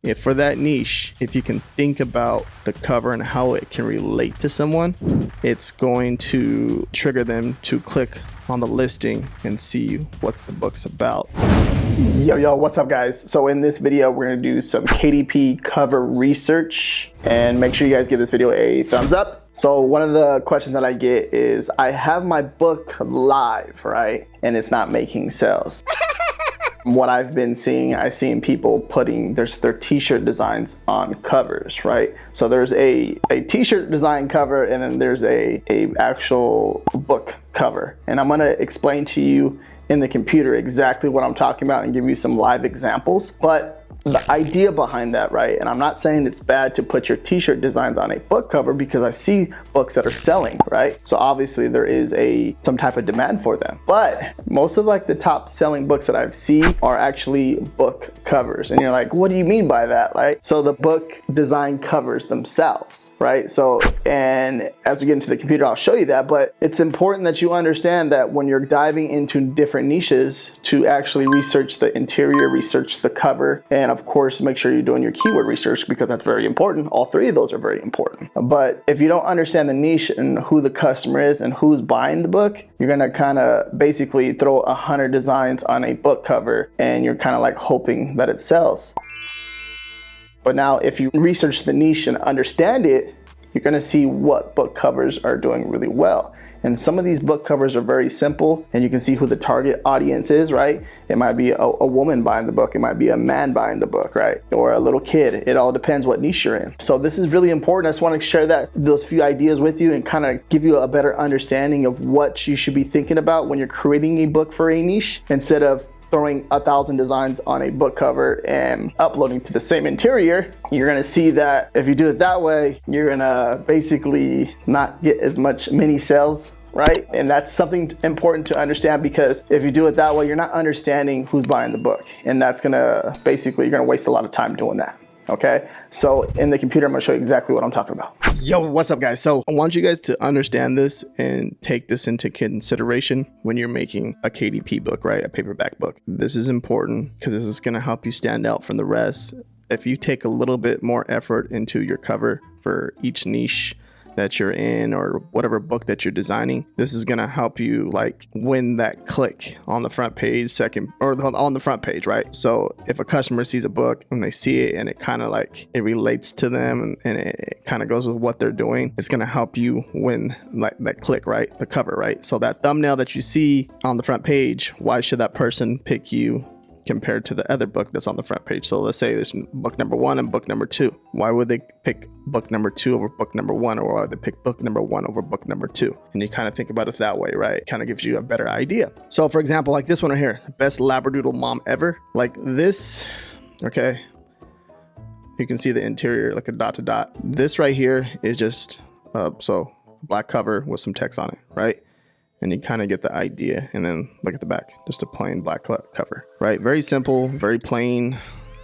If for that niche, if you can think about the cover and how it can relate to someone, it's going to trigger them to click on the listing and see what the book's about. Yo, what's up guys? So in this video, we're gonna do some KDP cover research, and make sure you guys give this video a thumbs up. So one of the questions that I get is, I have my book live, right? And it's not making sales. What I've been seeing, I've seen people putting their t-shirt designs on covers, right? So there's a t-shirt design cover, and then there's a actual book cover. And I'm gonna explain to you in the computer exactly what I'm talking about and give you some live examples. But the idea behind that, right? And I'm not saying it's bad to put your t-shirt designs on a book cover, because I see books that are selling, right? So obviously there is some type of demand for them. But most of like the top selling books that I've seen are actually book covers. And you're like, what do you mean by that, right? So the book design covers themselves, right? So, and as we get into the computer, I'll show you that, but it's important that you understand that when you're diving into different niches, to actually research the interior, research the cover, and of course, make sure you're doing your keyword research, because that's very important. All three of those are very important. But if you don't understand the niche and who the customer is and who's buying the book, you're gonna kind of basically throw 100 designs on a book cover, and you're kind of like hoping that it sells. But now if you research the niche and understand it, you're gonna see what book covers are doing really well. And some of these book covers are very simple, and you can see who the target audience is, right? It might be a woman buying the book. It might be a man buying the book, right? Or a little kid. It all depends what niche you're in. So this is really important. I just want to share those few ideas with you and kind of give you a better understanding of what you should be thinking about when you're creating a book for a niche, instead of throwing 1,000 designs on a book cover and uploading to the same interior. You're gonna see that if you do it that way, you're gonna basically not get as many sales, right? And that's something important to understand, because if you do it that way, you're not understanding who's buying the book. And that's gonna, basically, you're gonna waste a lot of time doing that. Okay, so in the computer, I'm gonna show you exactly what I'm talking about. Yo, what's up guys? So I want you guys to understand this and take this into consideration when you're making a KDP book, right? A paperback book. This is important because this is gonna help you stand out from the rest. If you take a little bit more effort into your cover for each niche that you're in, or whatever book that you're designing, this is gonna help you like win that click on the front page, on the front page, right? So if a customer sees a book and they see it and it kind of like it relates to them, and it kind of goes with what they're doing, it's gonna help you win like that click, right? The cover, right? So that thumbnail that you see on the front page, why should that person pick you compared to the other book that's on the front page? So let's say there's book number 1 and book number 2. Why would they pick book number 2 over book number 1, or why would they pick book number 1 over book number 2? And you kind of think about it that way, right? It kind of gives you a better idea. So for example, like this one right here, best Labradoodle mom ever. Like this, okay, you can see the interior like a dot to dot. This right here is just so black cover with some text on it, right? And you kind of get the idea. And then look at the back, just a plain black cover, right? Very simple, very plain.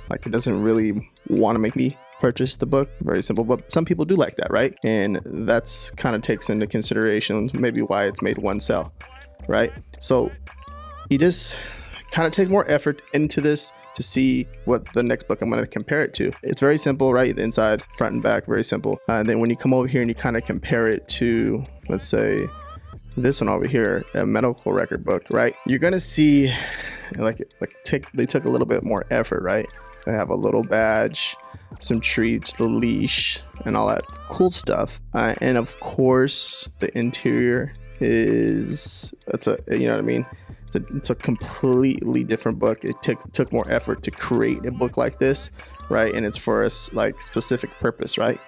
Like it doesn't really want to make me purchase the book. Very simple, but some people do like that, right? And that's kind of takes into consideration maybe why it's made one sell, right? So you just kind of take more effort into this to see what the next book I'm going to compare it to. It's very simple, right? The inside, front and back, very simple. And then when you come over here and you kind of compare it to, let's say, this one over here, a medical record book, right? You're gonna see they took a little bit more effort, right? They have a little badge, some treats, the leash, and all that cool stuff. And of course, the interior is, you know what I mean? It's a completely different book. It took more effort to create a book like this, right? And it's for a like specific purpose, right?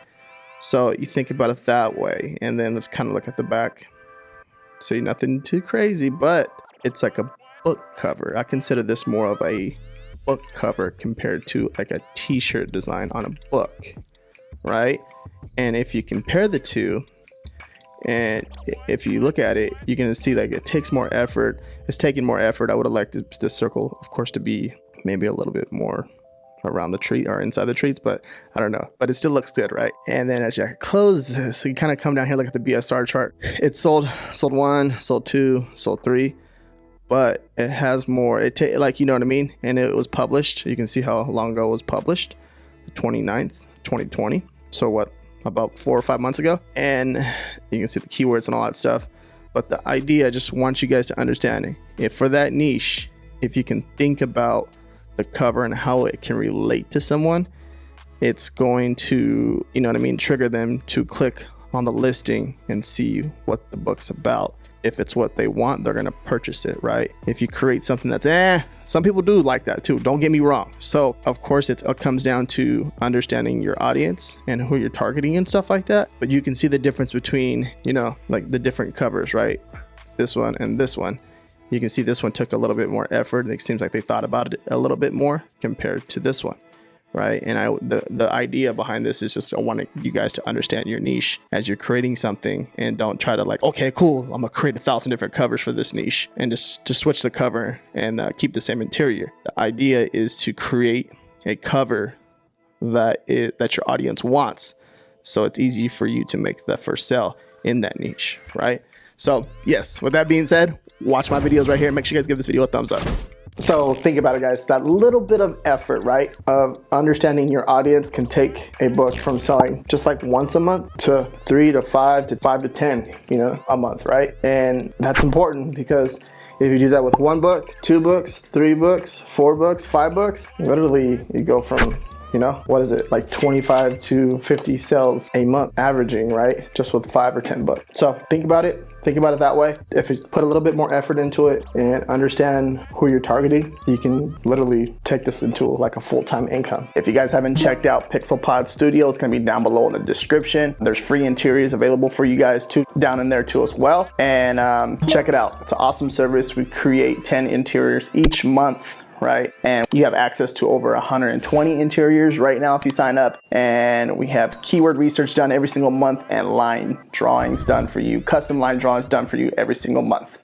So you think about it that way, and then let's kind of look at the back. See, nothing too crazy, but it's like a book cover. I consider this more of a book cover compared to like a t-shirt design on a book, right? And if you compare the two, and if you look at it, you're gonna see like it takes more effort. It's taking more effort. I would have liked this circle, of course, to be maybe a little bit more around the tree or inside the trees, but I don't know, but it still looks good, right? And then as you close this, you kind of come down here, look at the BSR chart. It's sold 1, sold 2, sold 3, but it has more, like, you know what I mean? And it was published. You can see how long ago it was published. The 29th, 2020. So what, about 4 or 5 months ago? And you can see the keywords and all that stuff. But the idea, I just want you guys to understand, if for that niche, if you can think about the cover and how it can relate to someone, it's going to, you know what I mean, trigger them to click on the listing and see what the book's about. If it's what they want, they're gonna purchase it, right? If you create something that's some people do like that too, don't get me wrong. So of course it comes down to understanding your audience and who you're targeting and stuff like that. But you can see the difference between, you know, like the different covers, right? This one and this one. You can see this one took a little bit more effort. It seems like they thought about it a little bit more compared to this one, right? And the idea behind this is just I want you guys to understand your niche as you're creating something, and don't try to like, okay, cool, I'm gonna create 1,000 different covers for this niche and just switch the cover and keep the same interior. The idea is to create a cover that your audience wants, so it's easy for you to make the first sale in that niche, right? So yes, with that being said, watch my videos right here. Make sure you guys give this video a thumbs up. So think about it, guys. That little bit of effort, right, of understanding your audience can take a book from selling just like once a month to 3 to 5 to 5 to 10, you know, a month, right? And that's important because if you do that with 1 book, 2 books, 3 books, 4 books, 5 books, literally you go from, you know, what is it, like 25 to 50 sales a month averaging, right? Just with 5 or 10 books. So think about it. Think about it that way. If you put a little bit more effort into it and understand who you're targeting, you can literally take this into like a full-time income. If you guys haven't checked out Pixel Pod Studio, it's gonna be down below in the description. There's free interiors available for you guys too, down in there too as well. And check it out. It's an awesome service. We create 10 interiors each month, right? And you have access to over 120 interiors right now if you sign up. And we have keyword research done every single month and line drawings done for you, custom line drawings done for you every single month.